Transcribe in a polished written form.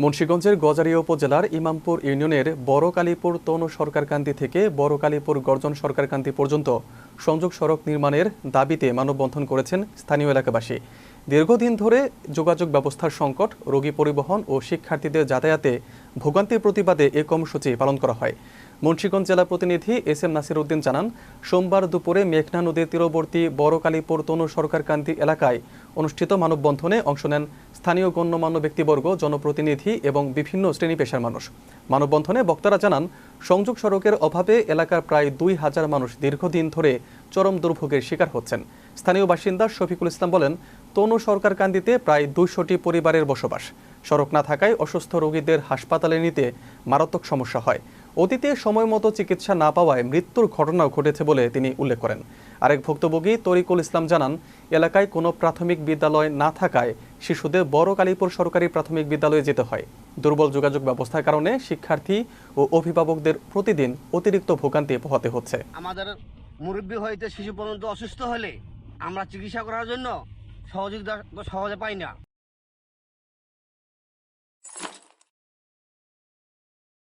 মুন্সিগঞ্জের গজারিয়া উপজেলার ইমামপুর ইউনিয়নের বড় কালীপুর তনু সরকারকান্দি থেকে বড় কালীপুর গর্জন সরকারকান্দি পর্যন্ত সংযোগ সড়ক নির্মাণের দাবিতে মানববন্ধন করেছেন স্থানীয় এলাকাবাসী। দীর্ঘদিন ধরে যোগাযোগ ব্যবস্থার সংকট, রোগী পরিবহন ও শিক্ষার্থীদের যাতায়াতে ভোগান্তির প্রতিবাদে এ কর্মসূচি পালন করা হয়। মুন্সিগঞ্জ জেলা প্রতিনিধি এস.এম. নাসির উদ্দিন জানান, সোমবার দুপুরে মেঘনা নদীর তীরবর্তী বড় কালীপুর তনু সরকারকান্দি এলাকায় অনুষ্ঠিত মানববন্ধনে অংশ নেন স্থানীয় গণ্যমান্য ব্যক্তিবর্গ, জনপ্রতিনিধি এবং বিভিন্ন শ্রেণী পেশার মানুষ। মানববন্ধনে বক্তারা জানান, সংযোগ সড়কের অভাবে এলাকার প্রায় ২,০০০ মানুষ দীর্ঘদিন ধরে চরম দুর্ভোগের শিকার হচ্ছেন। স্থানীয় বাসিন্দা শফিকুল ইসলাম বলেন, তনু সরকারকান্দিতে প্রায় ২০০টি পরিবারের বসবাস। সড়ক না থাকায় অসুস্থ রোগীদের হাসপাতালে নিতে মারাত্মক সমস্যা হয়। অতীতে সময় মতো চিকিৎসা না পাওয়ায় মৃত্যুর ঘটনাও ঘটেছে বলে তিনি উল্লেখ করেন। আরেক ভুক্তভোগী তরিকুল ইসলাম জানান, এলাকায় কোনো প্রাথমিক বিদ্যালয় না থাকায় শিশুদের বড় কালীপুর সরকারি প্রাথমিক বিদ্যালয়ে যেতে হয়। দুর্বল যোগাযোগ ব্যবস্থার কারণে শিক্ষার্থী ও অভিভাবকদের প্রতিদিন অতিরিক্ত ভোগান্তি পোহাতে হচ্ছে। আমাদের মুরব্বী হইতে শিশু পর্যন্ত অসুস্থ হলে আমরা চিকিৎসা করার জন্য সহযোগিতা সহজে পাই না।